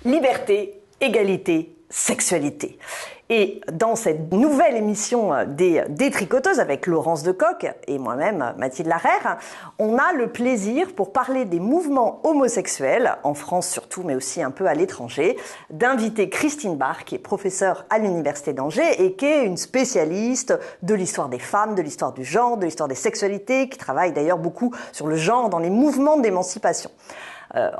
Liberté, égalité, sexualité. Et dans cette nouvelle émission des Détricoteuses avec Laurence Decoq et moi-même Mathilde Larère, on a le plaisir, pour parler des mouvements homosexuels, en France surtout, mais aussi un peu à l'étranger, d'inviter Christine Barr, qui est professeure à l'Université d'Angers et qui est une spécialiste de l'histoire des femmes, de l'histoire du genre, de l'histoire des sexualités, qui travaille d'ailleurs beaucoup sur le genre dans les mouvements d'émancipation.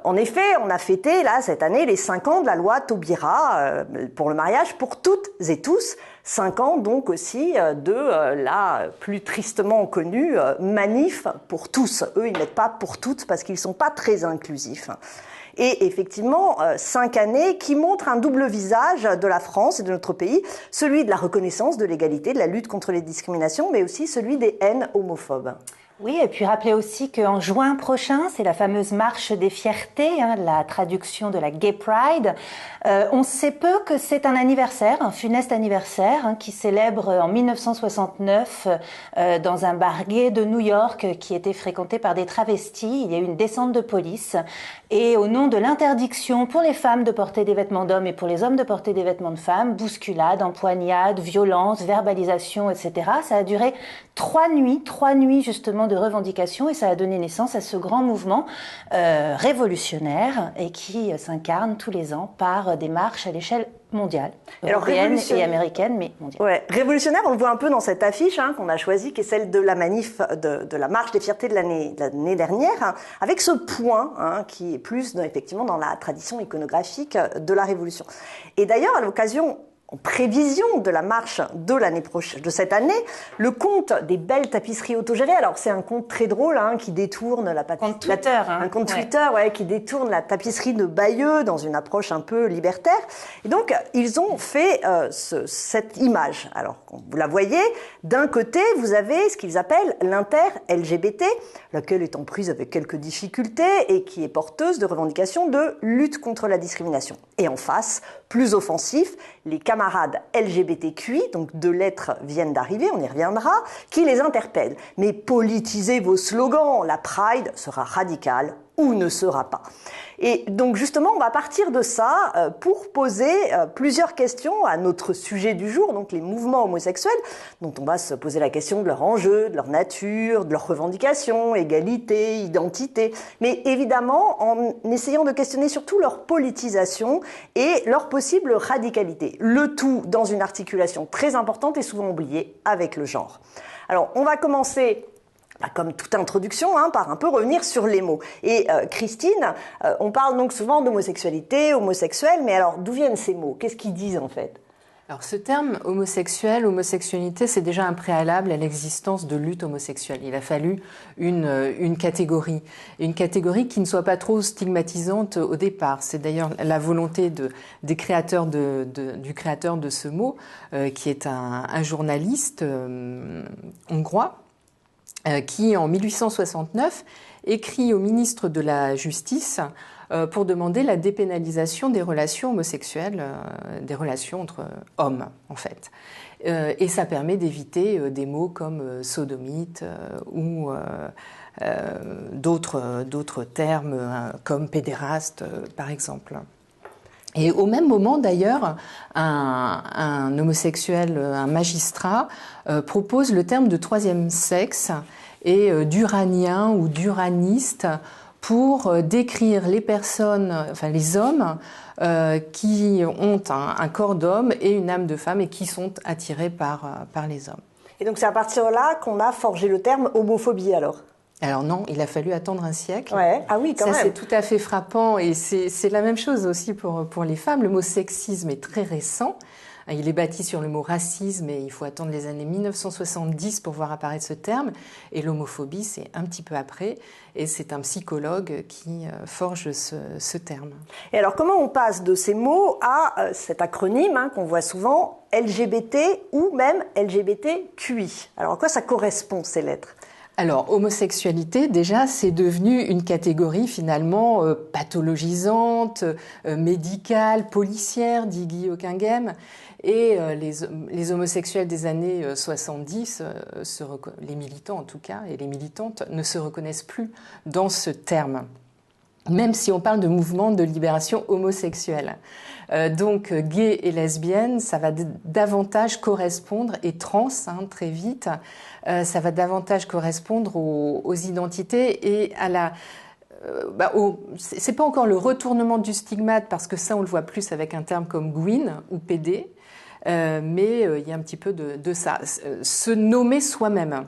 En effet, on a fêté là cette année les 5 ans de la loi Taubira pour le mariage pour toutes et tous. 5 ans donc aussi de la plus tristement connue manif pour tous. Eux, ils mettent pas pour toutes parce qu'ils sont pas très inclusifs. Et effectivement, 5 années qui montrent un double visage de la France et de notre pays, celui de la reconnaissance de l'égalité, de la lutte contre les discriminations, mais aussi celui des haines homophobes. Oui, et puis rappelez aussi qu'en juin prochain, c'est la fameuse marche des fiertés, la traduction de la Gay Pride. On sait peu que c'est un anniversaire, un funeste anniversaire, qui célèbre en 1969 dans un bar gay de New York qui était fréquenté par des travestis. Il y a eu une descente de police et au nom de l'interdiction pour les femmes de porter des vêtements d'hommes et pour les hommes de porter des vêtements de femmes, bousculades, empoignades, violences, verbalisation, etc. Ça a duré 3 nuits justement de revendication, et ça a donné naissance à ce grand mouvement révolutionnaire et qui s'incarne tous les ans par des marches à l'échelle mondiale, européenne et américaine, mais mondiale. Ouais, révolutionnaire, on le voit un peu dans cette affiche qu'on a choisie, qui est celle de la manif de la marche des fiertés de l'année dernière, avec ce point qui est plus effectivement dans la tradition iconographique de la Révolution. Et d'ailleurs, à l'occasion, en prévision de la marche de l'année prochaine, de cette année, le conte des belles tapisseries autogérées. Alors c'est un conte très drôle qui détourne la compte Twitter, un compte Twitter qui détourne la tapisserie de Bayeux dans une approche un peu libertaire. Et donc ils ont fait cette image. Alors vous la voyez, d'un côté vous avez ce qu'ils appellent l'inter-LGBT, laquelle est en prise avec quelques difficultés et qui est porteuse de revendications de lutte contre la discrimination. Et en face, plus offensif, les camarades LGBTQI, donc 2 lettres viennent d'arriver, on y reviendra, qui les interpellent. Mais politisez vos slogans, la Pride sera radicale ou ne sera pas. Et donc justement, on va partir de ça pour poser plusieurs questions à notre sujet du jour, donc les mouvements homosexuels, dont on va se poser la question de leur enjeu, de leur nature, de leurs revendications, égalité, identité, mais évidemment en essayant de questionner surtout leur politisation et leur possible radicalité. Le tout dans une articulation très importante et souvent oubliée avec le genre. Alors, on va commencer comme toute introduction, par un peu revenir sur les mots. Et Christine, on parle donc souvent d'homosexualité, homosexuel, mais alors d'où viennent ces mots? Qu'est-ce qu'ils disent en fait? Alors ce terme homosexuel, homosexualité, c'est déjà un préalable à l'existence de lutte homosexuelle. Il a fallu une catégorie qui ne soit pas trop stigmatisante au départ. C'est d'ailleurs la volonté du créateur de ce mot, qui est un journaliste hongrois, qui en 1869 écrit au ministre de la Justice pour demander la dépénalisation des relations homosexuelles, des relations entre hommes en fait. Et ça permet d'éviter des mots comme sodomite ou d'autres termes comme pédéraste par exemple. Et au même moment, d'ailleurs, un homosexuel, un magistrat, propose le terme de troisième sexe et d'uranien ou d'uraniste pour décrire les personnes, enfin les hommes, qui ont un corps d'homme et une âme de femme et qui sont attirés par les hommes. Et donc c'est à partir de là qu'on a forgé le terme homophobie alors? Alors non, il a fallu attendre un siècle. Ouais. Ah oui, quand même. Ça, c'est tout à fait frappant et c'est la même chose aussi pour les femmes. Le mot sexisme est très récent. Il est bâti sur le mot racisme et il faut attendre les années 1970 pour voir apparaître ce terme. Et l'homophobie, c'est un petit peu après. Et c'est un psychologue qui forge ce terme. Et alors, comment on passe de ces mots à cet acronyme qu'on voit souvent, LGBT ou même LGBTQI? Alors, à quoi ça correspond, ces lettres? Alors, homosexualité, déjà, c'est devenu une catégorie finalement pathologisante, médicale, policière, dit Guy Hockingham. Et les homosexuels des années 70, les militants en tout cas, et les militantes, ne se reconnaissent plus dans ce terme. même si on parle de mouvement de libération homosexuelle. Donc gay et lesbienne, ça va davantage correspondre, et trans, très vite, ça va davantage correspondre aux identités et à la... c'est pas encore le retournement du stigmate, parce que ça on le voit plus avec un terme comme gwyn ou PD, mais il y a un petit peu de ça. Se nommer soi-même.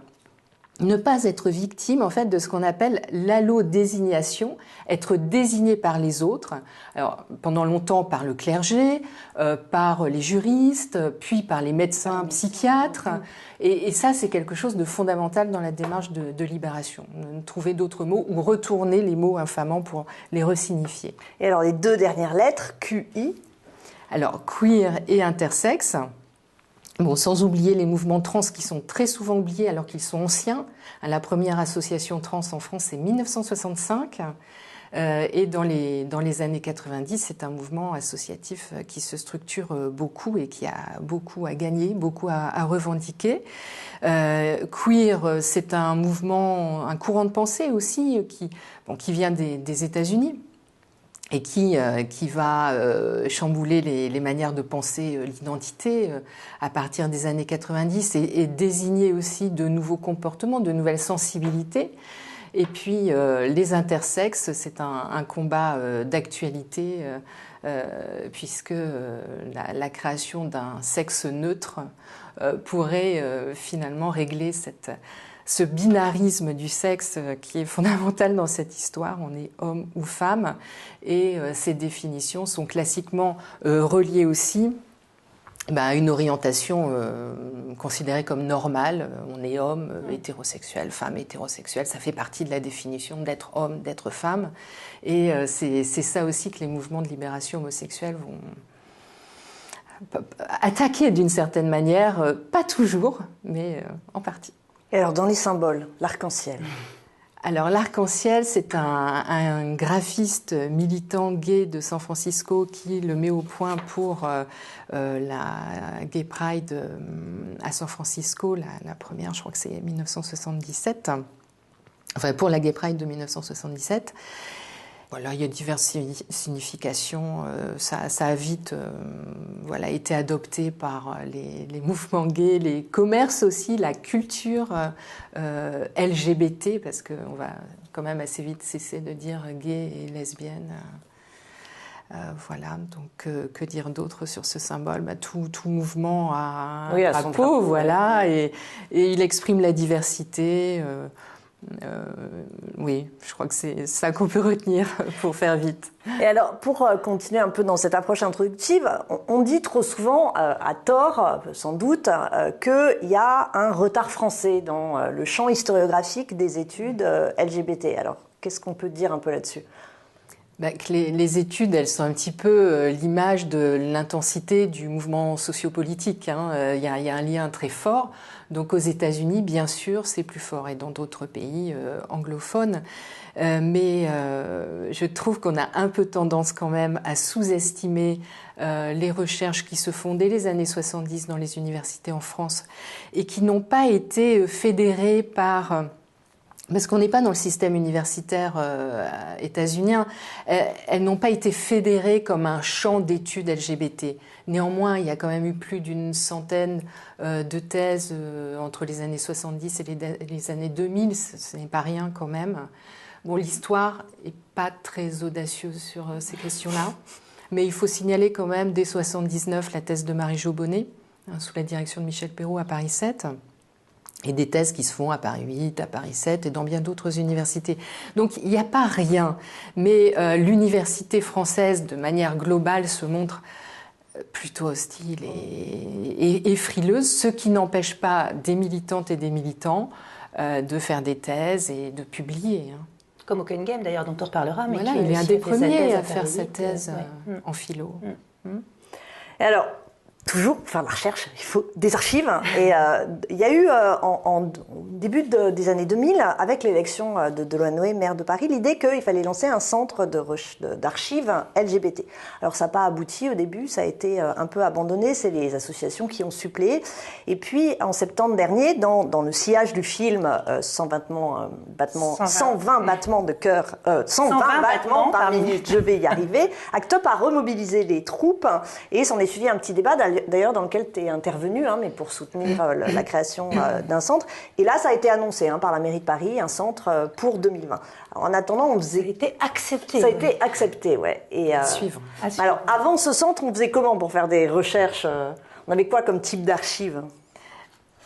Ne pas être victime en fait de ce qu'on appelle l'allodésignation, être désigné par les autres, alors, pendant longtemps par le clergé, par les juristes, puis par les médecins psychiatres, et ça c'est quelque chose de fondamental dans la démarche de libération, trouver d'autres mots ou retourner les mots infamants pour les resignifier. Et alors les 2 dernières lettres, QI. Alors queer et intersexe. Bon, sans oublier les mouvements trans qui sont très souvent oubliés alors qu'ils sont anciens. La première association trans en France, c'est 1965. Et dans les années 90, c'est un mouvement associatif qui se structure beaucoup et qui a beaucoup à gagner, beaucoup à revendiquer. Queer, c'est un mouvement, un courant de pensée aussi qui vient des États-Unis, et qui va chambouler les manières de penser l'identité à partir des années 90 et désigner aussi de nouveaux comportements, de nouvelles sensibilités. Et puis les intersexes, c'est un combat d'actualité puisque la création d'un sexe neutre pourrait finalement régler ce binarisme du sexe qui est fondamental dans cette histoire. On est homme ou femme, et ces définitions sont classiquement reliées aussi à une orientation considérée comme normale. On est homme hétérosexuel, femme hétérosexuelle, ça fait partie de la définition d'être homme, d'être femme, et c'est ça aussi que les mouvements de libération homosexuelle vont attaquer d'une certaine manière, pas toujours, mais en partie. Et alors, dans les symboles, l'arc-en-ciel. Alors, l'arc-en-ciel, c'est un graphiste militant gay de San Francisco qui le met au point pour la Gay Pride à San Francisco, la première, je crois que c'est 1977. Enfin, pour la Gay Pride de 1977. Voilà, il y a diverses significations. Ça a vite été adopté par les mouvements gays, les commerces aussi, la culture LGBT, parce qu'on va quand même assez vite cesser de dire gay et lesbienne. Voilà, donc que dire d'autre sur ce symbole ? Tout mouvement a un drapeau, voilà, et il exprime la diversité. Oui, je crois que c'est ça qu'on peut retenir pour faire vite. Et alors, pour continuer un peu dans cette approche introductive, on dit trop souvent, à tort sans doute, qu'il y a un retard français dans le champ historiographique des études LGBT. Alors, qu'est-ce qu'on peut dire un peu là-dessus ? Que les études, elles sont un petit peu l'image de l'intensité du mouvement sociopolitique. Il y a un lien très fort. Donc aux États-Unis, bien sûr, c'est plus fort, et dans d'autres pays anglophones. Mais je trouve qu'on a un peu tendance quand même à sous-estimer les recherches qui se font dès les années 70 dans les universités en France et qui n'ont pas été fédérées par... Parce qu'on n'est pas dans le système universitaire états-unien, elles n'ont pas été fédérées comme un champ d'études LGBT. Néanmoins, il y a quand même eu plus d'une centaine de thèses entre les années 70 et les années 2000, ce n'est pas rien quand même. Bon, l'histoire n'est pas très audacieuse sur ces questions-là, mais il faut signaler quand même dès 79 la thèse de Marie-Jo Bonnet, sous la direction de Michel Perrault à Paris 7. Et des thèses qui se font à Paris 8, à Paris 7 et dans bien d'autres universités. Donc il n'y a pas rien, mais l'université française, de manière globale, se montre plutôt hostile et frileuse, ce qui n'empêche pas des militantes et des militants de faire des thèses et de publier. Comme Hockenheim d'ailleurs, dont on reparlera. Mais il est un des premiers à faire cette thèse en philo. Et alors, toujours faire de la recherche, il faut des archives. Et il y a eu, au début des années 2000, avec l'élection de Delanoë, maire de Paris, l'idée qu'il fallait lancer un centre d'archives LGBT. Alors ça n'a pas abouti au début, ça a été un peu abandonné, c'est les associations qui ont suppléé. Et puis en septembre dernier, dans le sillage du film 120 battements de cœur, 120 battements par minute, je vais y arriver, Act Up a remobilisé les troupes et s'en est suivi un petit débat d'ailleurs dans lequel tu es intervenu, mais pour soutenir la création d'un centre. Et là, ça a été annoncé par la mairie de Paris, un centre pour 2020. Alors, en attendant, on faisait... Ça a été accepté. Ça a été accepté, ouais. Et, suivre. Alors, avant ce centre, on faisait comment pour faire des recherches On avait quoi comme type d'archives?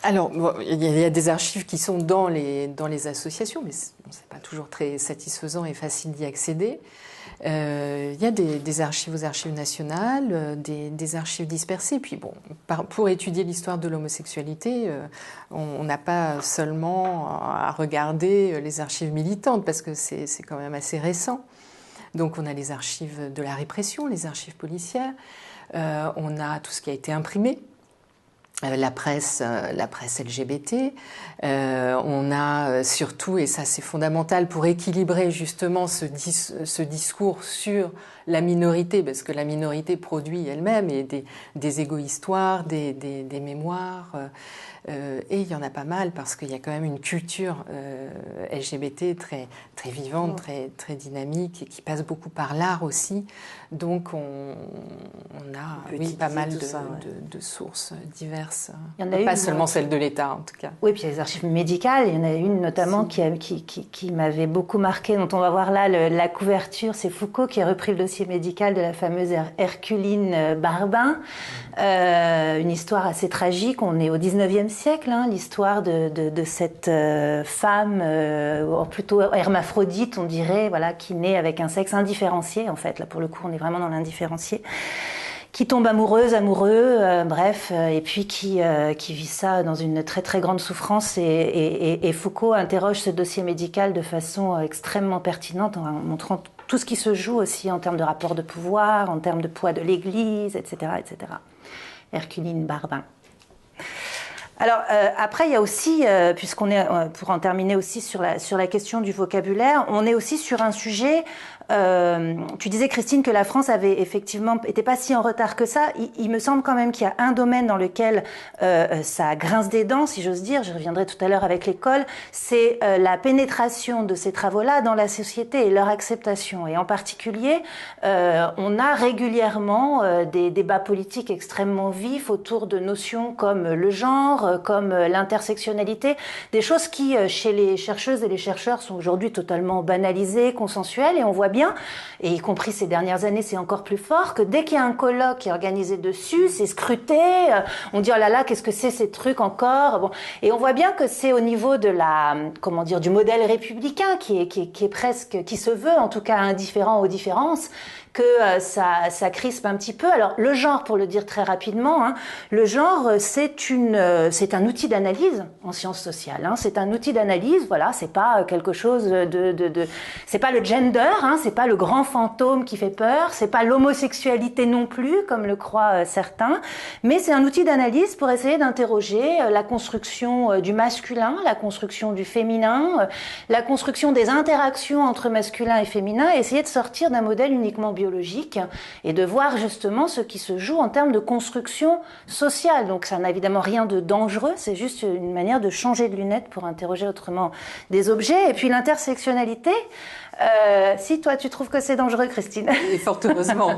Alors, il y a des archives qui sont dans les associations, mais ce n'est pas toujours très satisfaisant et facile d'y accéder. Il y a des archives aux archives nationales, des archives dispersées. Puis bon, pour étudier l'histoire de l'homosexualité, on n'a pas seulement à regarder les archives militantes, parce que c'est quand même assez récent. Donc on a les archives de la répression, les archives policières, on a tout ce qui a été imprimé. La presse LGBT, on a surtout, et ça c'est fondamental pour équilibrer justement ce discours sur la minorité, parce que la minorité produit elle-même et des égo-histoires, des mémoires, et il y en a pas mal parce qu'il y a quand même une culture LGBT très, très vivante, très dynamique, et qui passe beaucoup par l'art aussi. Donc on a pas mal de sources diverses. Il y en a pas seulement celles de l'État en tout cas. Oui, puis il y a les archives médicales. Il y en a une notamment qui m'avait beaucoup marqué, dont on va voir là la couverture. C'est Foucault qui a repris le dossier médical de la fameuse Herculine Barbin. Une histoire assez tragique. On est au 19e siècle, l'histoire de cette femme, plutôt hermaphrodite, on dirait, voilà, qui naît avec un sexe indifférencié. En fait, là pour le coup, on est vraiment dans l'indifférencié. Qui tombe amoureux, bref, et puis qui vit ça dans une très très grande souffrance. Et Foucault interroge ce dossier médical de façon extrêmement pertinente, en montrant tout ce qui se joue aussi en termes de rapport de pouvoir, en termes de poids de l'Église, etc., etc. Herculine Barbin. Alors après, il y a aussi, puisqu'on est, pour en terminer aussi sur la question du vocabulaire, on est aussi sur un sujet. Tu disais, Christine, que la France avait effectivement était pas si en retard que ça. Il me semble quand même qu'il y a un domaine dans lequel ça grince des dents, si j'ose dire. Je reviendrai tout à l'heure avec l'école. C'est la pénétration de ces travaux-là dans la société et leur acceptation. Et en particulier, on a régulièrement des débats politiques extrêmement vifs autour de notions comme le genre, comme l'intersectionnalité, des choses qui, chez les chercheuses et les chercheurs, sont aujourd'hui totalement banalisées, consensuelles, et on voit bien, et y compris ces dernières années, c'est encore plus fort, que dès qu'il y a un colloque qui est organisé dessus, c'est scruté, on dit oh là là, qu'est-ce que c'est ces trucs encore, bon, et on voit bien que c'est au niveau de du modèle républicain qui est presque, qui se veut en tout cas indifférent aux différences, que ça crispe un petit peu. Alors le genre, pour le dire très rapidement, le genre c'est un outil d'analyse en sciences sociales. C'est un outil d'analyse. Voilà, c'est pas quelque chose c'est pas le gender, c'est pas le grand fantôme qui fait peur, c'est pas l'homosexualité non plus comme le croient certains, mais c'est un outil d'analyse pour essayer d'interroger la construction du masculin, la construction du féminin, la construction des interactions entre masculin et féminin, et essayer de sortir d'un modèle uniquement biologique et de voir justement ce qui se joue en termes de construction sociale. Donc ça n'a évidemment rien de dangereux, c'est juste une manière de changer de lunettes pour interroger autrement des objets. Et puis l'intersectionnalité, si toi tu trouves que c'est dangereux, Christine. Et fort heureusement.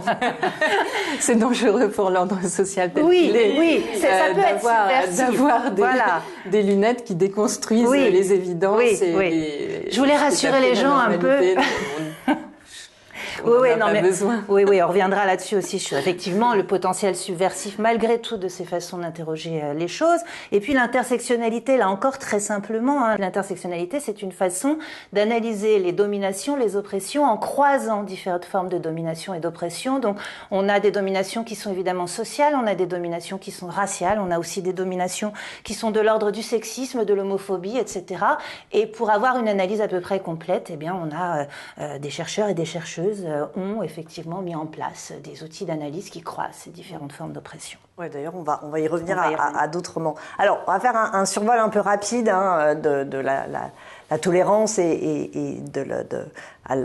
C'est dangereux pour l'ordre social tel qu'il est. Oui, ça peut être subversif. D'avoir des lunettes qui déconstruisent les évidences. Je voulais rassurer les gens un peu. Oui, on reviendra là-dessus aussi sur effectivement le potentiel subversif malgré tout de ces façons d'interroger les choses. Et puis l'intersectionnalité, là encore très simplement, l'intersectionnalité c'est une façon d'analyser les dominations, les oppressions en croisant différentes formes de domination et d'oppression. Donc on a des dominations qui sont évidemment sociales, on a des dominations qui sont raciales, on a aussi des dominations qui sont de l'ordre du sexisme, de l'homophobie, etc. Et pour avoir une analyse à peu près complète, eh bien on a des chercheurs et des chercheuses ont effectivement mis en place des outils d'analyse qui croisent ces différentes formes d'oppression. Oui, d'ailleurs, on va y revenir à d'autres moments. Alors, on va faire un survol un peu rapide de la tolérance et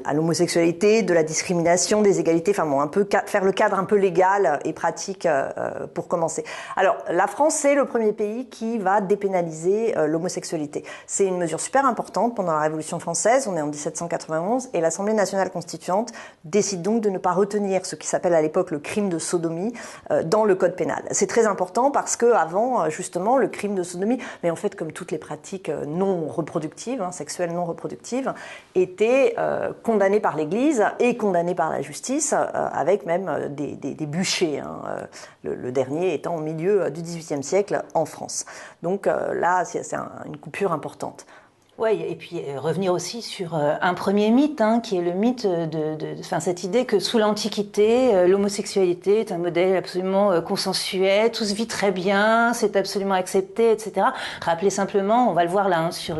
à l'homosexualité, de la discrimination, des égalités, enfin bon, un peu faire le cadre un peu légal et pratique pour commencer. Alors, la France, c'est le premier pays qui va dépénaliser l'homosexualité. C'est une mesure super importante pendant la Révolution française, on est en 1791, et l'Assemblée nationale constituante décide donc de ne pas retenir ce qui s'appelle à l'époque le crime de sodomie dans le code pénal. C'est très important parce que avant, justement, le crime de sodomie, mais en fait, comme toutes les pratiques non reproductives, sexuelles non reproductives, étaient condamnées par l'Église et condamnées par la justice, avec même des bûchers, le dernier étant au milieu du XVIIIe siècle en France. Donc là, c'est une coupure importante. Oui, et puis revenir aussi sur un premier mythe, qui est le mythe cette idée que sous l'Antiquité, l'homosexualité est un modèle absolument consensuel, tout se vit très bien, c'est absolument accepté, etc. Rappelez simplement, on va le voir là sur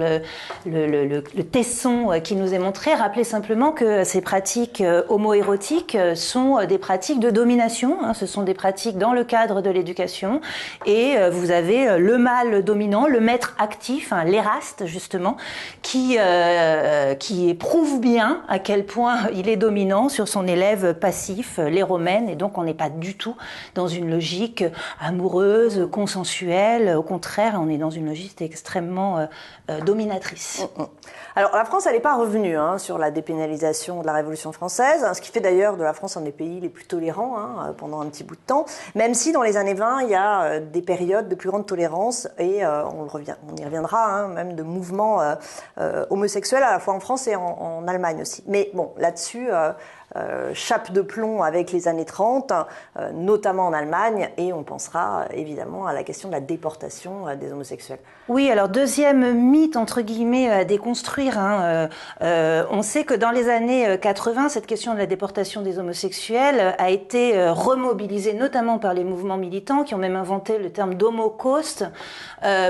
le tesson qui nous est montré, rappelez simplement que ces pratiques homoérotiques sont des pratiques de domination, ce sont des pratiques dans le cadre de l'éducation, et vous avez le mâle dominant, le maître actif, l'éraste justement, qui prouve bien à quel point il est dominant sur son élève passif, l'éromène, et donc on n'est pas du tout dans une logique amoureuse, consensuelle, au contraire, on est dans une logique extrêmement dominatrice. Alors la France, elle n'est pas revenue sur la dépénalisation de la Révolution française, ce qui fait d'ailleurs de la France un des pays les plus tolérants pendant un petit bout de temps, même si dans les années 20, il y a des périodes de plus grande tolérance, et on y reviendra, même de mouvements homosexuels à la fois en France et en Allemagne aussi. Mais bon, là-dessus, chape de plomb avec les années 30, notamment en Allemagne, et on pensera évidemment à la question de la déportation des homosexuels. Oui, alors deuxième mythe, entre guillemets, à déconstruire. On sait que dans les années 80, cette question de la déportation des homosexuels a été remobilisée, notamment par les mouvements militants, qui ont même inventé le terme d'Holocaust,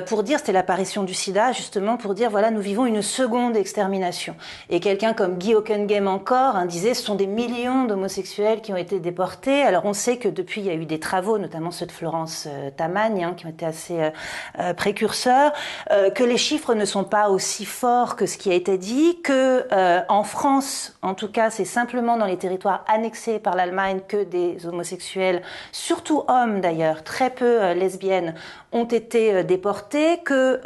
pour dire, c'était l'apparition du sida, justement, pour dire, voilà, nous vivons une seconde extermination. Et quelqu'un comme Guy Hockenheim encore disait, ce sont des millions d'homosexuels qui ont été déportés. Alors on sait que depuis, il y a eu des travaux, notamment ceux de Florence Tamagne, qui ont été assez précurseurs, que les chiffres ne sont pas aussi forts que ce qui a été dit, que en France, en tout cas, c'est simplement dans les territoires annexés par l'Allemagne que des homosexuels, surtout hommes d'ailleurs, très peu lesbiennes, ont été déportés, que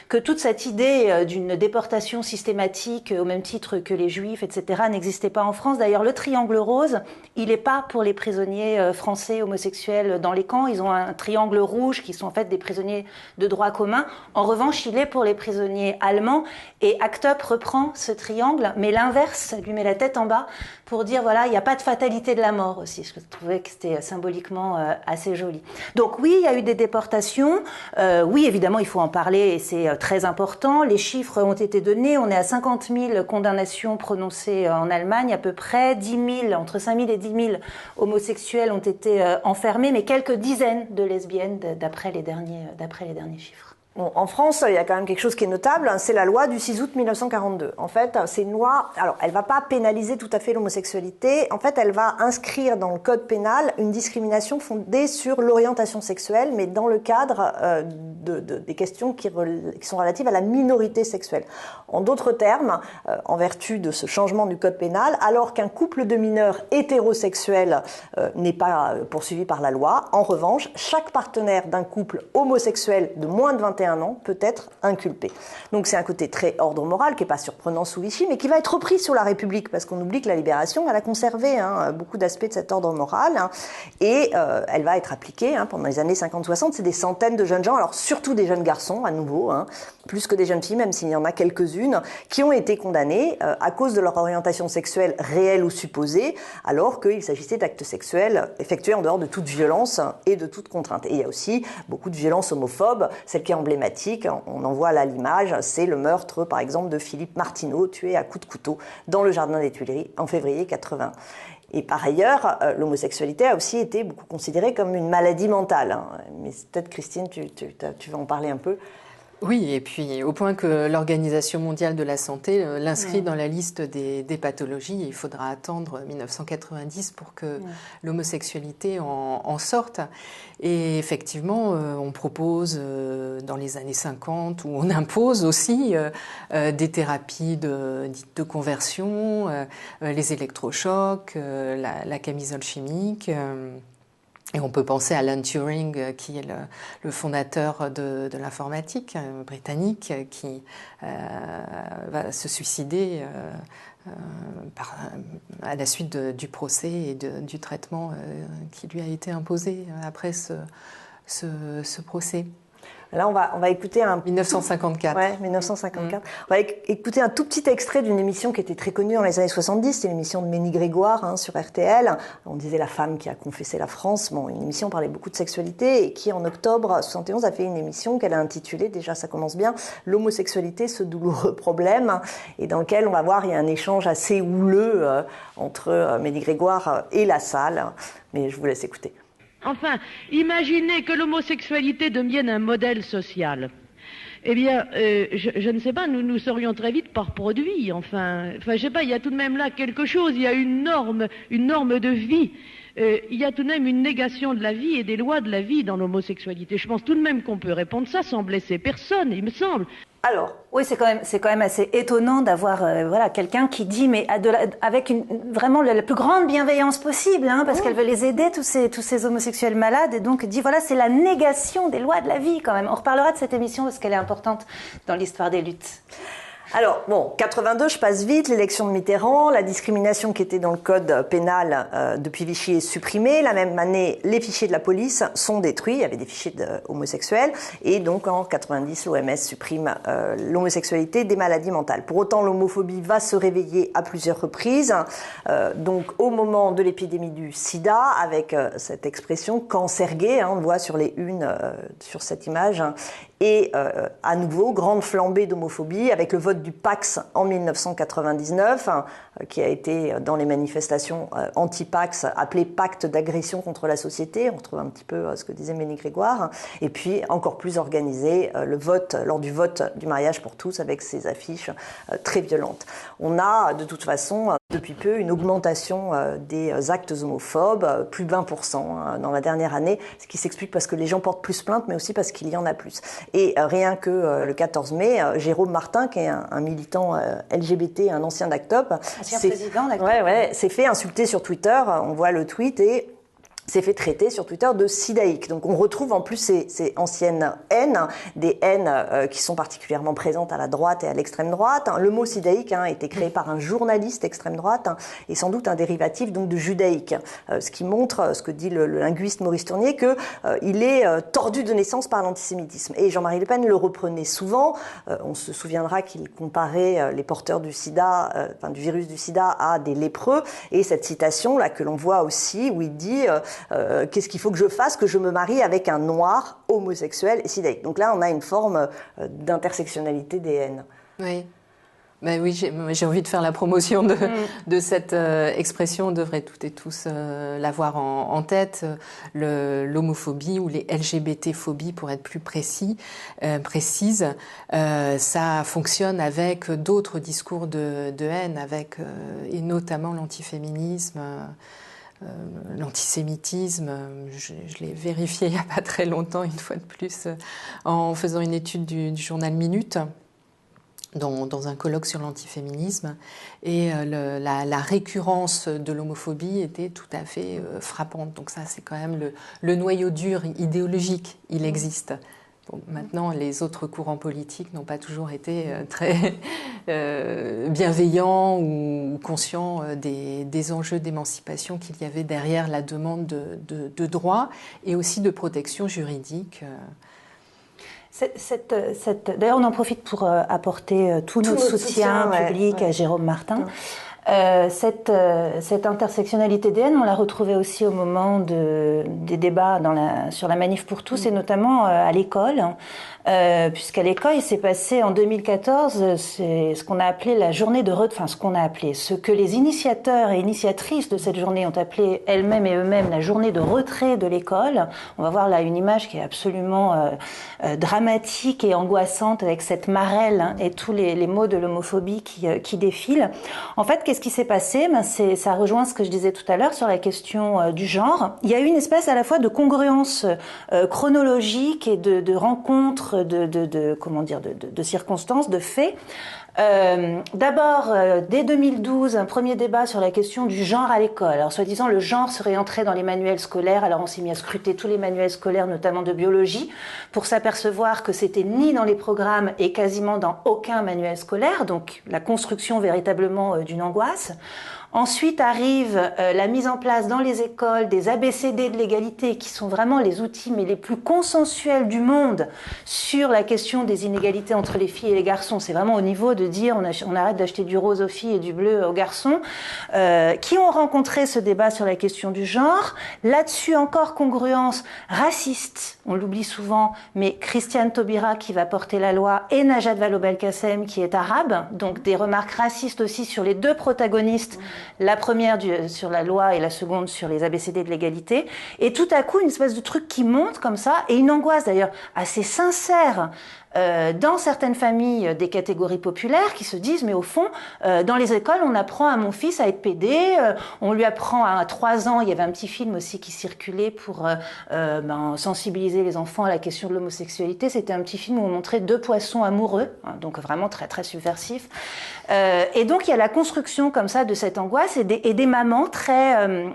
que toute cette idée d'une déportation systématique au même titre que les juifs, etc., n'existait pas en France. D'ailleurs, le triangle rose, il n'est pas pour les prisonniers français homosexuels dans les camps. Ils ont un triangle rouge qui sont en fait des prisonniers de droit commun. En revanche, il est pour les prisonniers allemands. Et ACT UP reprend ce triangle, mais l'inverse, lui met la tête en bas pour dire, voilà, il n'y a pas de fatalité de la mort aussi. Je trouvais que c'était symboliquement assez joli. Donc oui, il y a eu des déportations. Oui, évidemment, il faut en parler et c'est très important. Les chiffres ont été donnés. On est à 50 000 condamnations prononcées en Allemagne, à peu près 10 000, entre 5 000 et 10 000 homosexuels ont été enfermés, mais quelques dizaines de lesbiennes d'après les derniers chiffres. Bon, en France, il y a quand même quelque chose qui est notable, c'est la loi du 6 août 1942. En fait, c'est une loi, alors elle va pas pénaliser tout à fait l'homosexualité, en fait elle va inscrire dans le code pénal une discrimination fondée sur l'orientation sexuelle, mais dans le cadre des questions qui sont relatives à la minorité sexuelle. En d'autres termes, en vertu de ce changement du code pénal, alors qu'un couple de mineurs hétérosexuels n'est pas poursuivi par la loi, en revanche, chaque partenaire d'un couple homosexuel de moins de 21 ans peut être inculpé. Donc c'est un côté très ordre moral qui n'est pas surprenant sous Vichy, mais qui va être repris sous la République, parce qu'on oublie que la Libération, elle a conservé beaucoup d'aspects de cet ordre moral, et elle va être appliquée pendant les années 50-60. C'est des centaines de jeunes gens, alors surtout des jeunes garçons à nouveau, plus que des jeunes filles, même s'il y en a quelques-unes, qui ont été condamnés à cause de leur orientation sexuelle réelle ou supposée, alors qu'il s'agissait d'actes sexuels effectués en dehors de toute violence et de toute contrainte. Et il y a aussi beaucoup de violences homophobes, celle qui est emblématique, on en voit là l'image, c'est le meurtre par exemple de Philippe Martineau, tué à coups de couteau dans le jardin des Tuileries en février 80. Et par ailleurs, l'homosexualité a aussi été beaucoup considérée comme une maladie mentale. Mais peut-être Christine, tu vas en parler un peu. Oui, et puis au point que l'Organisation mondiale de la santé l'inscrit dans la liste des pathologies. Il faudra attendre 1990 pour que l'homosexualité en sorte. Et effectivement, on propose dans les années 50, où on impose aussi des thérapies dites de conversion, les électrochocs, la camisole chimique. Et on peut penser à Alan Turing, qui est le fondateur de l'informatique britannique, qui va se suicider à la suite du procès et du traitement qui lui a été imposé après ce procès. Là, on va écouter 1954. Ouais, 1954. On va écouter un tout petit extrait d'une émission qui était très connue dans les années 70. C'est l'émission de Ménie Grégoire sur RTL. On disait La femme qui a confessé la France. Bon, une émission parlait beaucoup de sexualité et qui, en octobre 71, a fait une émission qu'elle a intitulée, déjà ça commence bien, L'homosexualité, ce douloureux problème. Et dans lequel on va voir, il y a un échange assez houleux entre Ménie Grégoire et la salle. Mais je vous laisse écouter. Enfin, imaginez que l'homosexualité devienne un modèle social. Eh bien, je ne sais pas, nous serions très vite par produit. Enfin, je sais pas, il y a tout de même là quelque chose. Il y a une norme de vie. Il y a tout de même une négation de la vie et des lois de la vie dans l'homosexualité. Je pense tout de même qu'on peut répondre ça sans blesser personne, il me semble. Alors, oui, c'est quand même assez étonnant d'avoir quelqu'un qui dit, mais avec vraiment la plus grande bienveillance possible, parce qu'elle veut les aider, tous ces homosexuels malades, et donc dit, voilà, c'est la négation des lois de la vie quand même. On reparlera de cette émission parce qu'elle est importante dans l'histoire des luttes. Alors, bon, 82, je passe vite, l'élection de Mitterrand, la discrimination qui était dans le code pénal depuis Vichy est supprimée. La même année, les fichiers de la police sont détruits, il y avait des fichiers homosexuels. Et donc, en 90, l'OMS supprime l'homosexualité des maladies mentales. Pour autant, l'homophobie va se réveiller à plusieurs reprises. Donc, au moment de l'épidémie du sida, avec cette expression « cancer gay », on le voit sur les unes, sur cette image, et à nouveau, grande flambée d'homophobie avec le vote du Pax en 1999, qui a été dans les manifestations anti-Pax appelé pacte d'agression contre la société. On retrouve un petit peu ce que disait Ménie Grégoire. Et puis, encore plus organisé, le vote, lors du vote du mariage pour tous, avec ces affiches très violentes. On a, de toute façon, depuis peu, une augmentation des actes homophobes, plus de 20% dans la dernière année, ce qui s'explique parce que les gens portent plus plainte, mais aussi parce qu'il y en a plus. Et rien que le 14 mai, Jérôme Martin, qui est un militant LGBT, un ancien d'ACT UP, s'est fait insulter sur Twitter. On voit le tweet et s'est fait traiter sur Twitter de sidaïque. Donc on retrouve en plus ces anciennes haines, des haines qui sont particulièrement présentes à la droite et à l'extrême droite. Le mot sidaïque a été créé par un journaliste extrême droite et sans doute un dérivatif donc de judaïque, ce qui montre ce que dit le linguiste Maurice Tournier, que il est tordu de naissance par l'antisémitisme. Et Jean-Marie Le Pen le reprenait souvent. On se souviendra qu'il comparait les porteurs du sida, du virus du sida à des lépreux. Et cette citation là que l'on voit aussi où il dit qu'est-ce qu'il faut que je fasse, que je me marie avec un noir homosexuel et sidaïque. Donc là, on a une forme d'intersectionnalité des haines. Oui. Ben oui, j'ai envie de faire la promotion de cette expression. On devrait toutes et tous l'avoir en tête. L'homophobie ou les LGBT-phobies, pour être plus précise, ça fonctionne avec d'autres discours de haine, et notamment l'antiféminisme. L'antisémitisme, je l'ai vérifié il n'y a pas très longtemps, une fois de plus, en faisant une étude du journal Minute, dans un colloque sur l'antiféminisme. Et la récurrence de l'homophobie était tout à fait frappante. Donc ça, c'est quand même le noyau dur idéologique, il existe. Bon, maintenant, les autres courants politiques n'ont pas toujours été très bienveillants ou conscients des enjeux d'émancipation qu'il y avait derrière la demande de droits et aussi de protection juridique. D'ailleurs, on en profite pour apporter tout notre soutien public à Jérôme Martin. Cette intersectionnalité d'ADN, on l'a retrouvée aussi au moment des débats sur la manif pour tous, et notamment à l'école. Puisqu'à l'école, il s'est passé en 2014, c'est ce qu'on a appelé la journée de ce que les initiateurs et initiatrices de cette journée ont appelé elles-mêmes et eux-mêmes la journée de retrait de l'école. On va voir là une image qui est absolument dramatique et angoissante, avec cette marelle et tous les mots de l'homophobie qui défilent. En fait, qu'est-ce qui s'est passé? Ça rejoint ce que je disais tout à l'heure sur la question du genre. Il y a eu une espèce à la fois de congruence chronologique et de rencontres, de circonstances, de faits. D'abord, dès 2012, un premier débat sur la question du genre à l'école. Alors, soi-disant, le genre serait entré dans les manuels scolaires. Alors, on s'est mis à scruter tous les manuels scolaires, notamment de biologie, pour s'apercevoir que c'était ni dans les programmes et quasiment dans aucun manuel scolaire. Donc, la construction véritablement d'une angoisse. Ensuite arrive la mise en place dans les écoles des ABCD de l'égalité, qui sont vraiment les outils les plus consensuels du monde sur la question des inégalités entre les filles et les garçons. C'est vraiment au niveau de dire on arrête d'acheter du rose aux filles et du bleu aux garçons, qui ont rencontré ce débat sur la question du genre. Là-dessus, encore congruence raciste, on l'oublie souvent, mais Christiane Taubira qui va porter la loi et Najat Vallaud-Belkacem qui est arabe, donc des remarques racistes aussi sur les deux protagonistes. La première sur la loi et la seconde sur les ABCD de l'égalité. Et tout à coup, une espèce de truc qui monte comme ça, et une angoisse d'ailleurs assez sincère dans certaines familles des catégories populaires qui se disent mais au fond dans les écoles on apprend à mon fils à être pédé, on lui apprend à 3 ans, il y avait un petit film aussi qui circulait pour sensibiliser les enfants à la question de l'homosexualité. C'était un petit film où on montrait 2 poissons amoureux, donc vraiment très très subversif, et donc il y a la construction comme ça de cette angoisse et des mamans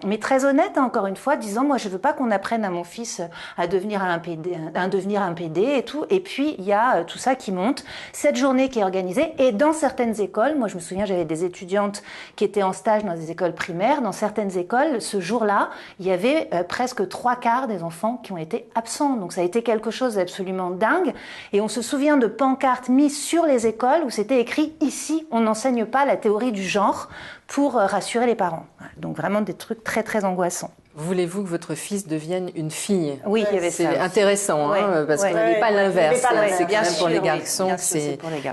mais très honnêtes encore une fois, disant moi je veux pas qu'on apprenne à mon fils à devenir un PD et tout. Et puis il y a tout ça qui monte, cette journée qui est organisée, et dans certaines écoles, moi je me souviens j'avais des étudiantes qui étaient en stage dans des écoles primaires, dans certaines écoles ce jour-là il y avait presque 3/4 des enfants qui ont été absents, donc ça a été quelque chose d'absolument dingue. Et on se souvient de pancartes mises sur les écoles où c'était écrit ici on n'enseigne pas la théorie du genre, pour rassurer les parents. Donc vraiment des trucs très très angoissants. Voulez-vous que votre fils devienne une fille? Oui, il y avait ça. C'est intéressant, parce qu'on n'est pas l'inverse. C'est quand même pour les garçons que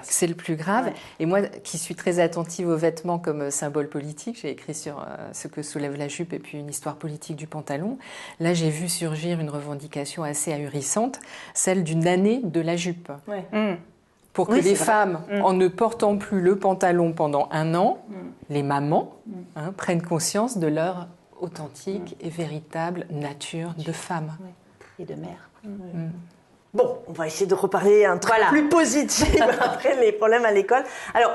c'est le plus grave. Ouais. Et moi, qui suis très attentive aux vêtements comme symbole politique, j'ai écrit sur ce que soulève la jupe et puis une histoire politique du pantalon. Là, j'ai vu surgir une revendication assez ahurissante, celle d'une année de la jupe. Ouais. Pour que les femmes, en ne portant plus le pantalon pendant 1 an, les mamans prennent conscience de leur authentique et véritable nature de femme. Oui. Et de mère. Bon, on va essayer de reparler un truc plus positif après les problèmes à l'école. Alors,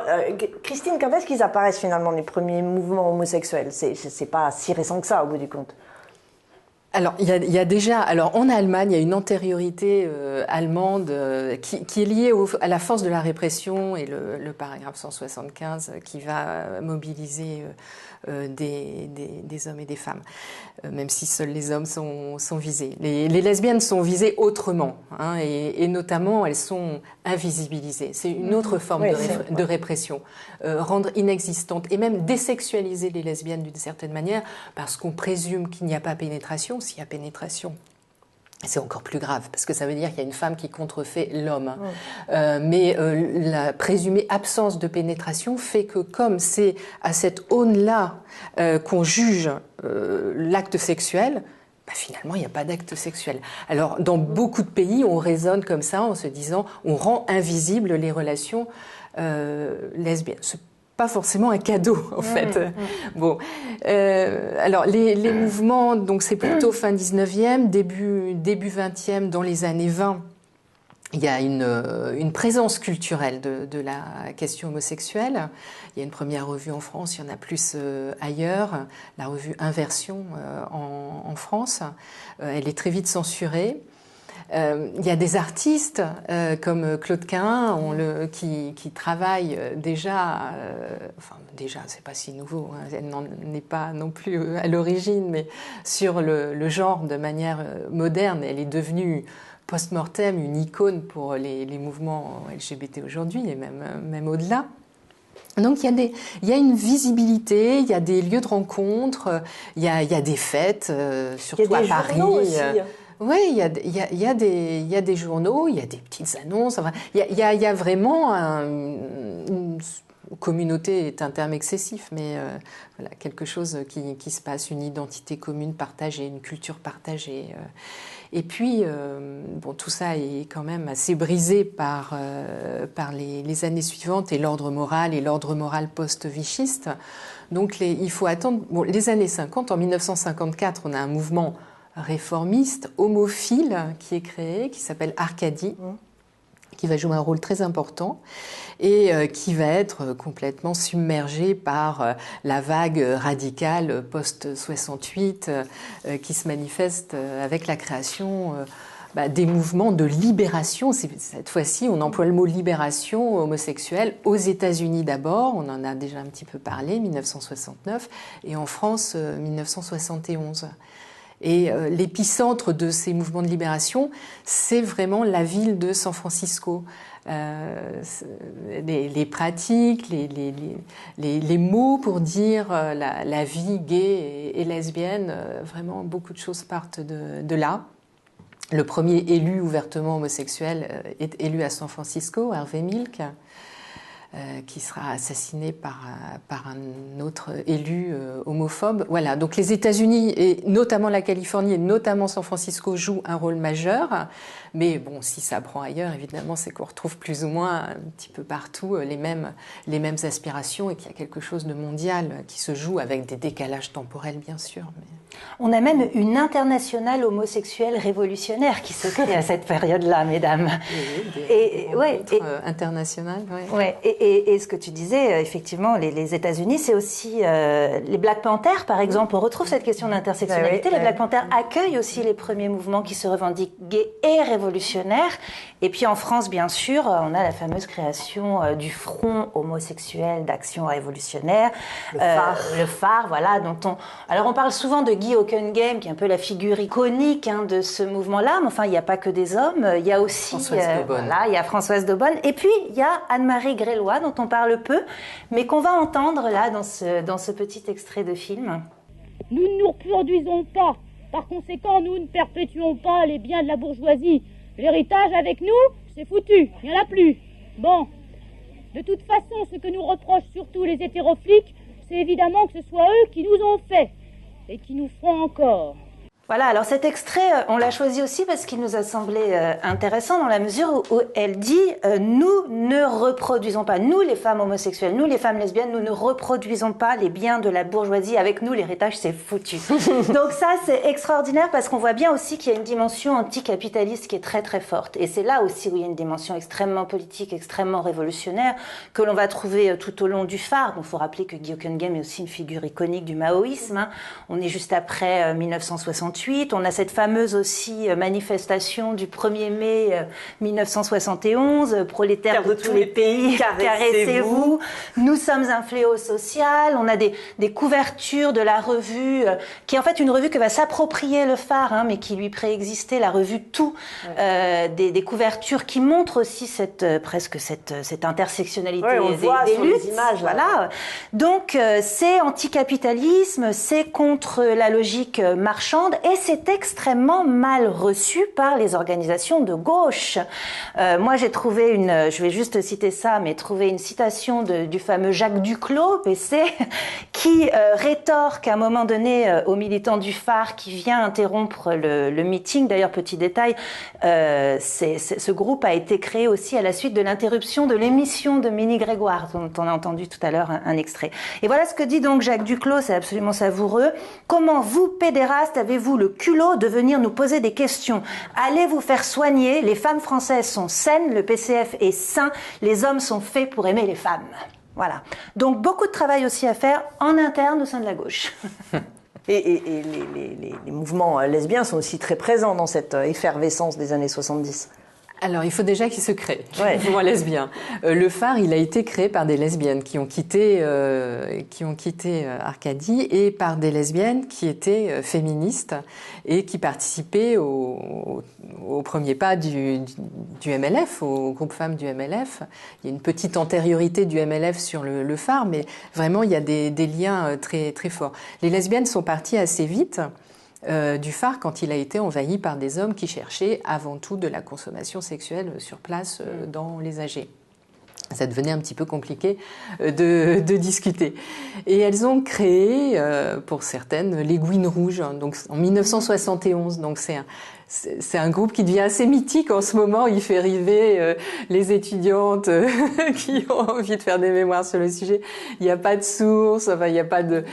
Christine, quand est-ce qu'ils apparaissent finalement les premiers mouvements homosexuels? C'est pas si récent que ça au bout du compte. Alors, il y a déjà, alors en Allemagne, il y a une antériorité allemande qui est liée à la force de la répression et le paragraphe 175 qui va mobiliser des hommes et des femmes, même si seuls les hommes sont visés. Les lesbiennes sont visées autrement, et notamment elles sont invisibilisées. C'est une autre forme de répression, rendre inexistantes et même désexualiser les lesbiennes d'une certaine manière, parce qu'on présume qu'il n'y a pas pénétration. S'il y a pénétration, c'est encore plus grave, parce que ça veut dire qu'il y a une femme qui contrefait l'homme. Mais la présumée absence de pénétration fait que, comme c'est à cette aune-là qu'on juge l'acte sexuel, finalement, il n'y a pas d'acte sexuel. Alors, dans beaucoup de pays, on raisonne comme ça, en se disant, on rend invisibles les relations lesbiennes. Pas forcément un cadeau, en fait. Bon, alors les mouvements, donc c'est plutôt fin 19e, début 20e, dans les années 20. Il y a une présence culturelle de la question homosexuelle. Il y a une première revue en France, il y en a plus ailleurs. La revue Inversion en France, elle est très vite censurée. Il y a des artistes comme Claude Quin qui travaillent déjà, déjà c'est pas si nouveau, elle n'en est pas non plus à l'origine, mais sur le genre de manière moderne. Elle est devenue post-mortem une icône pour les mouvements LGBT aujourd'hui et même au-delà. Donc il y a une visibilité, il y a des lieux de rencontre, il y a des fêtes, surtout à Paris. Oui, il y a des journaux, il y a des petites annonces. Enfin, il y a vraiment une communauté est un terme excessif, mais voilà, quelque chose qui se passe, une identité commune partagée, une culture partagée. Et puis, bon, tout ça est quand même assez brisé par les années suivantes et l'ordre moral post-vichiste. Donc, il faut attendre les années 50. En 1954, on a un mouvement réformiste, homophile, qui est créé, qui s'appelle Arcadie, qui va jouer un rôle très important et qui va être complètement submergé par la vague radicale post-68 qui se manifeste avec la création des mouvements de libération. Cette fois-ci, on emploie le mot libération homosexuelle aux États-Unis d'abord, on en a déjà un petit peu parlé, 1969, et en France, 1971. Et l'épicentre de ces mouvements de libération, c'est vraiment la ville de San Francisco. Les pratiques, les mots pour dire la vie gay et lesbienne, vraiment beaucoup de choses partent de là. Le premier élu ouvertement homosexuel est élu à San Francisco, Harvey Milk, qui sera assassiné par un autre élu homophobe. Voilà, donc les États-Unis, et notamment la Californie, et notamment San Francisco, jouent un rôle majeur. Mais bon, si ça prend ailleurs, évidemment, c'est qu'on retrouve plus ou moins un petit peu partout les mêmes aspirations et qu'il y a quelque chose de mondial qui se joue avec des décalages temporels, bien sûr. Mais... On a même une internationale homosexuelle révolutionnaire qui se crée à cette période-là, mesdames. Internationales, oui. Ouais, et ce que tu disais, effectivement, les États-Unis, c'est aussi les Black Panthers, par exemple. On retrouve cette question d'intersectionnalité. Les Black Panthers accueillent aussi les premiers mouvements qui se revendiquent gays et révolutionnaires. Et puis en France, bien sûr, on a la fameuse création du Front homosexuel d'action révolutionnaire, le phare, voilà. Alors on parle souvent de Guy Hockenheim, qui est un peu la figure iconique de ce mouvement-là. Mais enfin, il n'y a pas que des hommes. Il y a aussi il y a Françoise Daubonne. Et puis il y a Anne-Marie Grélois, dont on parle peu, mais qu'on va entendre là dans ce petit extrait de film. Nous ne nous reproduisons pas. Par conséquent, nous ne perpétuons pas les biens de la bourgeoisie. L'héritage avec nous, c'est foutu, il n'y en a plus. Bon, de toute façon, ce que nous reprochent surtout les hétéroflics, c'est évidemment que ce soit eux qui nous ont fait et qui nous feront encore. Voilà, alors cet extrait, on l'a choisi aussi parce qu'il nous a semblé intéressant dans la mesure où elle dit nous ne reproduisons pas, nous les femmes homosexuelles, nous les femmes lesbiennes, nous ne reproduisons pas les biens de la bourgeoisie, avec nous l'héritage c'est foutu. Donc ça c'est extraordinaire parce qu'on voit bien aussi qu'il y a une dimension anticapitaliste qui est très très forte, et c'est là aussi où il y a une dimension extrêmement politique, extrêmement révolutionnaire que l'on va trouver tout au long du phare. Il faut rappeler que Guy Hockenheim est aussi une figure iconique du maoïsme, On est juste après 1968. On a cette fameuse aussi manifestation du 1er mai 1971, prolétaires de tous les pays, caressez-vous. Nous sommes un fléau social. On a des couvertures de la revue, qui est en fait une revue que va s'approprier le phare, mais qui lui préexistait, la revue Tout, des couvertures qui montrent aussi cette intersectionnalité des luttes. Images, voilà. Donc c'est anticapitalisme, c'est contre la logique marchande, et c'est extrêmement mal reçu par les organisations de gauche. Moi, j'ai trouvé je vais juste citer ça, mais trouvé une citation du fameux Jacques Duclos, PC, qui rétorque à un moment donné aux militants du phare qui vient interrompre le meeting. D'ailleurs, petit détail, ce groupe a été créé aussi à la suite de l'interruption de l'émission de Minnie Grégoire, dont on a entendu tout à l'heure un extrait. Et voilà ce que dit donc Jacques Duclos, c'est absolument savoureux. Comment vous, pédérastes, avez-vous le culot de venir nous poser des questions? Allez vous faire soigner, les femmes françaises sont saines, le PCF est sain, les hommes sont faits pour aimer les femmes. Voilà. Donc beaucoup de travail aussi à faire en interne au sein de la gauche. Et les mouvements lesbiens sont aussi très présents dans cette effervescence des années 70. Alors, il faut déjà qu'il se crée, Ouais. le mouvement lesbien. Le phare, il a été créé par des lesbiennes qui ont quitté Arcadie et par des lesbiennes qui étaient féministes et qui participaient au premier pas du MLF, au groupe femmes du MLF. Il y a une petite antériorité du MLF sur le phare, mais vraiment, il y a des liens très, très forts. Les lesbiennes sont parties assez vite du phare quand il a été envahi par des hommes qui cherchaient avant tout de la consommation sexuelle sur place dans les AG. Ça devenait un petit peu compliqué de discuter. Et elles ont créé, pour certaines, les Gouines Rouges, donc en 1971. Donc c'est un groupe qui devient assez mythique en ce moment. Il fait rêver les étudiantes qui ont envie de faire des mémoires sur le sujet. Il n'y a pas de source, enfin il n'y a pas de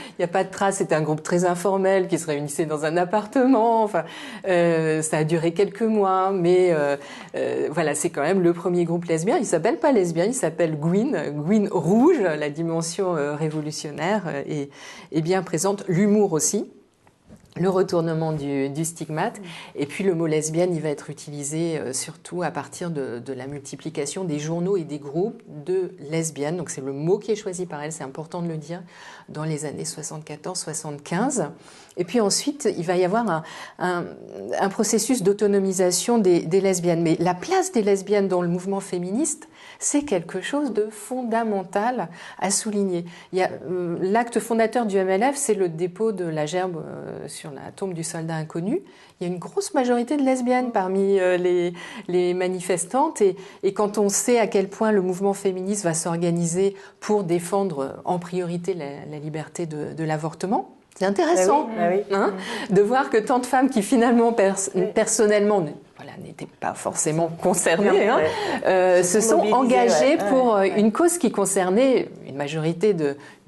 trace. C'était un groupe très informel qui se réunissait dans un appartement. Enfin, ça a duré quelques mois, mais voilà, c'est quand même le premier groupe lesbien. Il s'appelle pas lesbien, il s'appelle Gouines Rouge. La dimension révolutionnaire est bien présente. L'humour aussi. Le retournement du stigmate. Et puis le mot lesbienne, il va être utilisé surtout à partir de la multiplication des journaux et des groupes de lesbiennes. Donc c'est le mot qui est choisi par elle, c'est important de le dire, dans les années 74-75. Et puis ensuite, il va y avoir un processus d'autonomisation des lesbiennes. Mais la place des lesbiennes dans le mouvement féministe, c'est quelque chose de fondamental à souligner. Il y a l'acte fondateur du MLF, c'est le dépôt de la gerbe sur la tombe du soldat inconnu. Il y a une grosse majorité de lesbiennes parmi les manifestantes. Et quand on sait à quel point le mouvement féministe va s'organiser pour défendre en priorité la liberté de l'avortement, c'est intéressant de voir que tant de femmes qui finalement personnellement n'étaient pas forcément concernées, se sont engagées pour une cause qui concernait une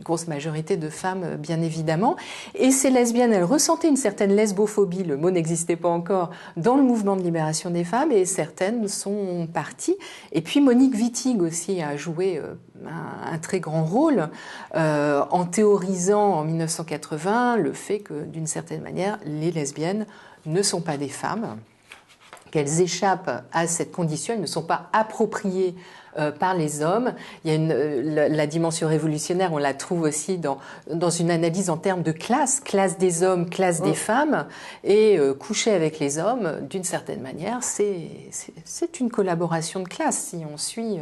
grosse majorité de femmes, bien évidemment. Et ces lesbiennes, elles ressentaient une certaine lesbophobie, le mot n'existait pas encore, dans le mouvement de libération des femmes, et certaines sont parties. Et puis Monique Wittig aussi a joué un très grand rôle en théorisant en 1980 le fait que, d'une certaine manière, les lesbiennes ne sont pas des femmes, qu'elles échappent à cette condition, elles ne sont pas appropriées par les hommes. Il y a la dimension révolutionnaire, on la trouve aussi dans une analyse en termes de classe des hommes, classe des femmes, et coucher avec les hommes, d'une certaine manière, c'est une collaboration de classe, si on suit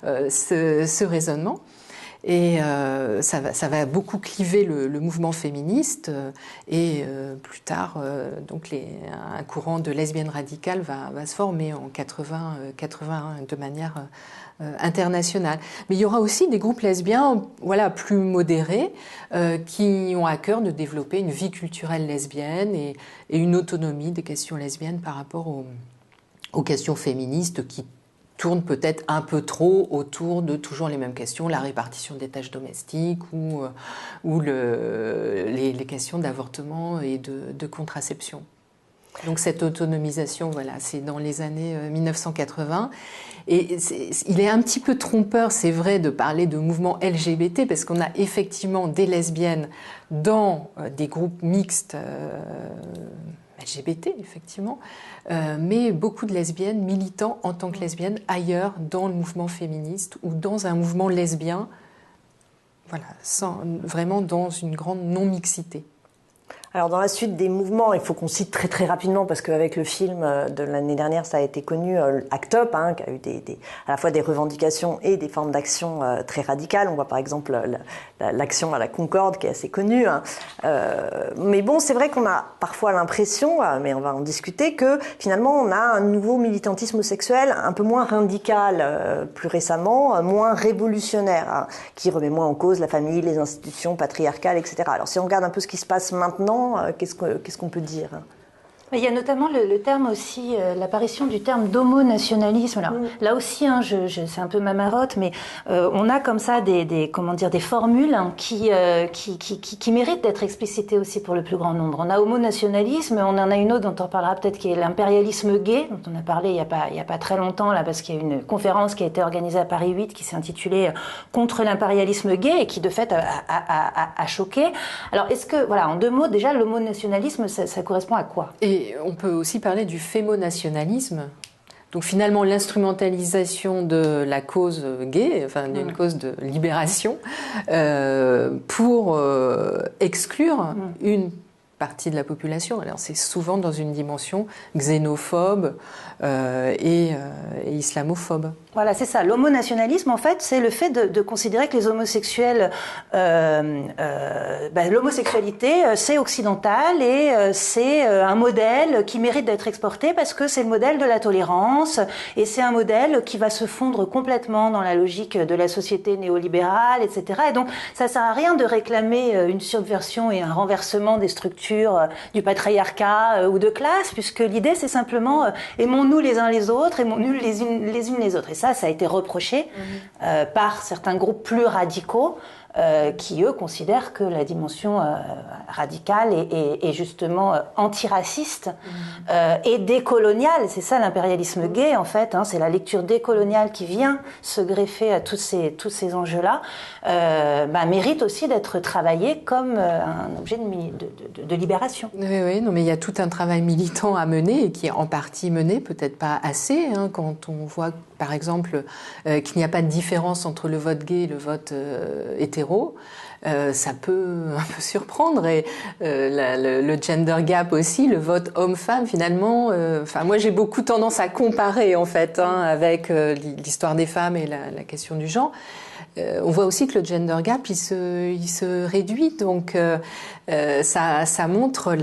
ce raisonnement. Et ça va beaucoup cliver le mouvement féministe et plus tard, donc un courant de lesbiennes radicales va se former en 81 de manière internationale. Mais il y aura aussi des groupes lesbiens, plus modérés, qui ont à cœur de développer une vie culturelle lesbienne et une autonomie des questions lesbiennes par rapport aux questions féministes qui tourne peut-être un peu trop autour de toujours les mêmes questions, la répartition des tâches domestiques ou les questions d'avortement et de contraception. Donc cette autonomisation, c'est dans les années 1980. Et il est un petit peu trompeur, c'est vrai, de parler de mouvement LGBT, parce qu'on a effectivement des lesbiennes dans des groupes mixtes LGBT, effectivement, mais beaucoup de lesbiennes militant en tant que lesbiennes ailleurs dans le mouvement féministe ou dans un mouvement lesbien, vraiment dans une grande non-mixité. Alors dans la suite des mouvements, il faut qu'on cite très très rapidement, parce qu'avec le film de l'année dernière, ça a été connu, ACT UP, qui a eu à la fois des revendications et des formes d'action très radicales. On voit par exemple l'action à la Concorde, qui est assez connue. Mais bon, c'est vrai qu'on a parfois l'impression, mais on va en discuter, que finalement on a un nouveau militantisme sexuel un peu moins radical, plus récemment, moins révolutionnaire, qui remet moins en cause la famille, les institutions patriarcales, etc. Alors si on regarde un peu ce qui se passe maintenant, qu'est-ce qu'on peut dire ? Il y a notamment le terme aussi, l'apparition du terme d'homonationalisme. Alors, là aussi, c'est un peu ma marotte, mais on a comme ça des formules qui méritent d'être explicitées aussi pour le plus grand nombre. On a homonationalisme, on en a une autre dont on parlera peut-être, qui est l'impérialisme gay, dont on a parlé il y a pas très longtemps là, parce qu'il y a une conférence qui a été organisée à Paris 8 qui s'est intitulée Contre l'impérialisme gay et qui de fait a choqué. Alors, est-ce que, en deux mots, déjà, l'homonationalisme, ça correspond à quoi ? Et on peut aussi parler du fémonationalisme, Donc finalement, l'instrumentalisation de la cause gay, enfin d'une cause de libération, pour exclure une partie de la population. Alors c'est souvent dans une dimension xénophobe et islamophobe. Voilà, c'est ça. L'homonationalisme, en fait, c'est le fait de considérer que les homosexuels, l'homosexualité, c'est occidental et c'est un modèle qui mérite d'être exporté parce que c'est le modèle de la tolérance et c'est un modèle qui va se fondre complètement dans la logique de la société néolibérale, etc. Et donc, ça sert à rien de réclamer une subversion et un renversement des structures du patriarcat ou de classe, puisque l'idée, c'est simplement aimons-nous les uns les autres, aimons-nous les unes les autres. Et ça a été reproché par certains groupes plus radicaux qui, eux, considèrent que la dimension radicale est justement antiraciste et décoloniale. C'est ça l'impérialisme gay, en fait. Hein, c'est la lecture décoloniale qui vient se greffer à tous ces enjeux-là, mérite aussi d'être travaillé comme un objet de libération. Oui, non, mais il y a tout un travail militant à mener et qui est en partie mené, peut-être pas assez, hein, quand on voit, par exemple, qu'il n'y a pas de différence entre le vote gay et le vote hétéro. Ça peut un peu surprendre et le gender gap aussi, le vote homme-femme finalement. Moi j'ai beaucoup tendance à comparer en fait avec l'histoire des femmes et la question du genre. On voit aussi que le gender gap il se réduit, donc ça montre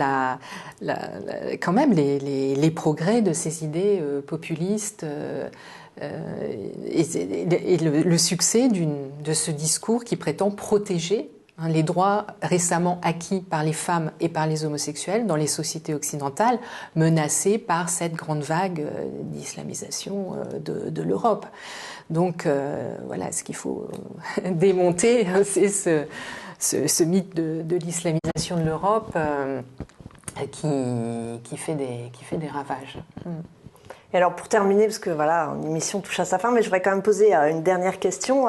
quand même les progrès de ces idées populistes. Et le succès de ce discours qui prétend protéger les droits récemment acquis par les femmes et par les homosexuels dans les sociétés occidentales menacées par cette grande vague d'islamisation de l'Europe. Donc voilà, ce qu'il faut démonter, c'est ce mythe de l'islamisation de l'Europe qui fait des ravages. Et alors pour terminer, parce que voilà, l'émission touche à sa fin, mais je voudrais quand même poser une dernière question.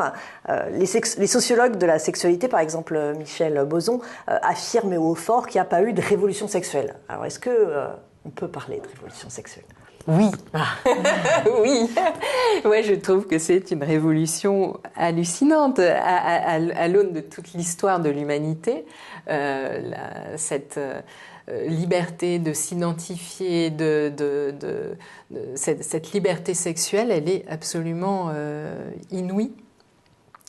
Les sociologues de la sexualité, par exemple Michel Boson, affirment haut et fort qu'il n'y a pas eu de révolution sexuelle. Alors est-ce que on peut parler de révolution sexuelle ? Oui. Oui. Moi, je trouve que c'est une révolution hallucinante à l'aune de toute l'histoire de l'humanité. Cette liberté de s'identifier, cette liberté sexuelle, elle est absolument inouïe,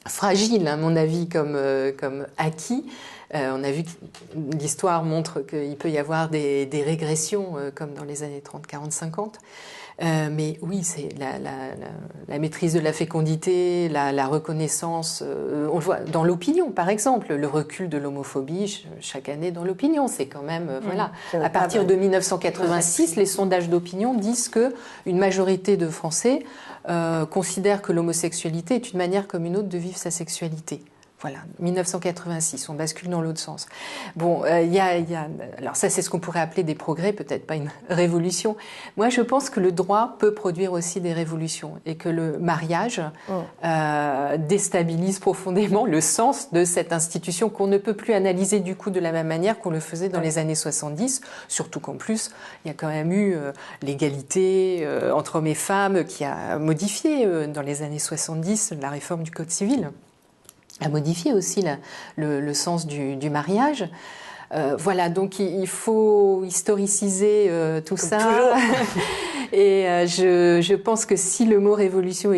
fragile à mon avis comme acquis. On a vu que l'histoire montre qu'il peut y avoir des régressions comme dans les années 30, 40, 50. Mais oui, c'est la maîtrise de la fécondité, la reconnaissance. On le voit dans l'opinion, par exemple, le recul de l'homophobie chaque année dans l'opinion. C'est quand même voilà. À partir de 1986, les sondages d'opinion disent que une majorité de Français considèrent que l'homosexualité est une manière comme une autre de vivre sa sexualité. Voilà, 1986, on bascule dans l'autre sens. Bon, alors ça c'est ce qu'on pourrait appeler des progrès, peut-être pas une révolution. Moi je pense que le droit peut produire aussi des révolutions et que le mariage déstabilise profondément le sens de cette institution qu'on ne peut plus analyser du coup de la même manière qu'on le faisait dans les années 70, surtout qu'en plus il y a quand même eu l'égalité entre hommes et femmes qui a modifié dans les années 70 la réforme du Code civil. A modifié aussi le sens du mariage. Voilà, donc il faut historiciser tout ça. Et je pense que si le mot révolution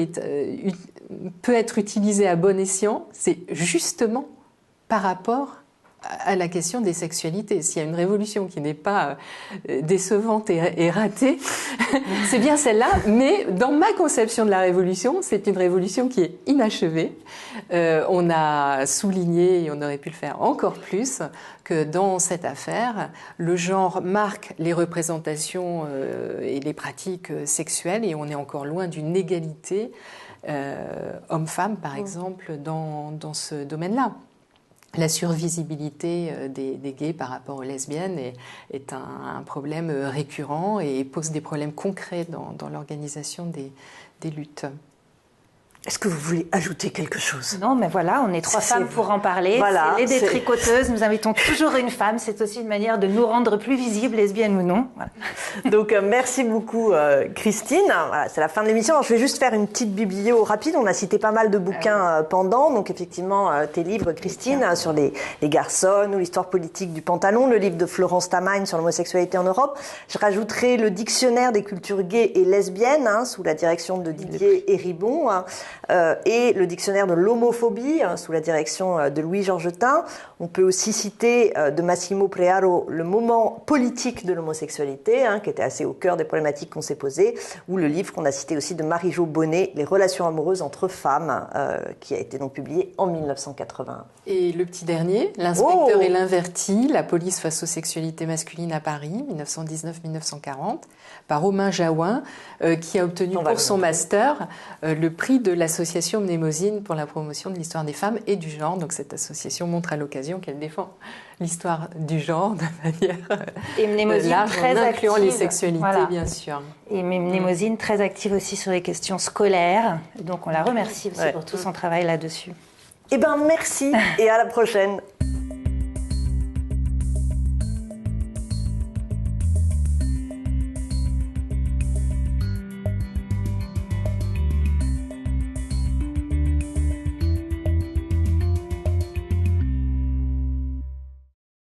peut être utilisé à bon escient, c'est justement par rapport à la question des sexualités. S'il y a une révolution qui n'est pas décevante et ratée, c'est bien celle-là. Mais dans ma conception de la révolution, c'est une révolution qui est inachevée. On a souligné, et on aurait pu le faire encore plus, que dans cette affaire, le genre marque les représentations et les pratiques sexuelles, et on est encore loin d'une égalité homme-femme, par exemple, dans ce domaine-là. La survisibilité des gays par rapport aux lesbiennes est un problème récurrent et pose des problèmes concrets dans l'organisation des luttes. Est-ce que vous voulez ajouter quelque chose? Non, mais voilà, on est trois femmes pour en parler. Voilà, c'est les détricoteuses. Nous invitons toujours une femme. C'est aussi une manière de nous rendre plus visibles, lesbiennes ou non. Voilà. Donc, merci beaucoup, Christine. Voilà, c'est la fin de l'émission. Alors, je vais juste faire une petite biblio rapide. On a cité pas mal de bouquins pendant. Donc, effectivement, tes livres, Christine, sur les garçons ou l'histoire politique du pantalon, le livre de Florence Tamagne sur l'homosexualité en Europe. Je rajouterai le dictionnaire des cultures gays et lesbiennes, sous la direction de Didier Héribon. Et le dictionnaire de l'homophobie sous la direction de Louis Georgetin. On peut aussi citer de Massimo Prearo le moment politique de l'homosexualité, qui était assez au cœur des problématiques qu'on s'est posées, ou le livre qu'on a cité aussi de Marie-Jo Bonnet, Les relations amoureuses entre femmes, qui a été donc publié en 1981. Et le petit dernier, L'inspecteur et l'inverti, la police face aux sexualités masculines à Paris, 1919-1940, par Romain Jaouin, qui a obtenu pour son master le prix de l'association Mnémosyne pour la promotion de l'histoire des femmes et du genre. Donc cette association montre à l'occasion qu'elle défend l'histoire du genre de manière large, très en incluant active. Les sexualités, bien sûr. Et Mnémosyne très active aussi sur les questions scolaires. Donc on la remercie aussi pour tout son travail là-dessus. Eh bien, merci et à la prochaine.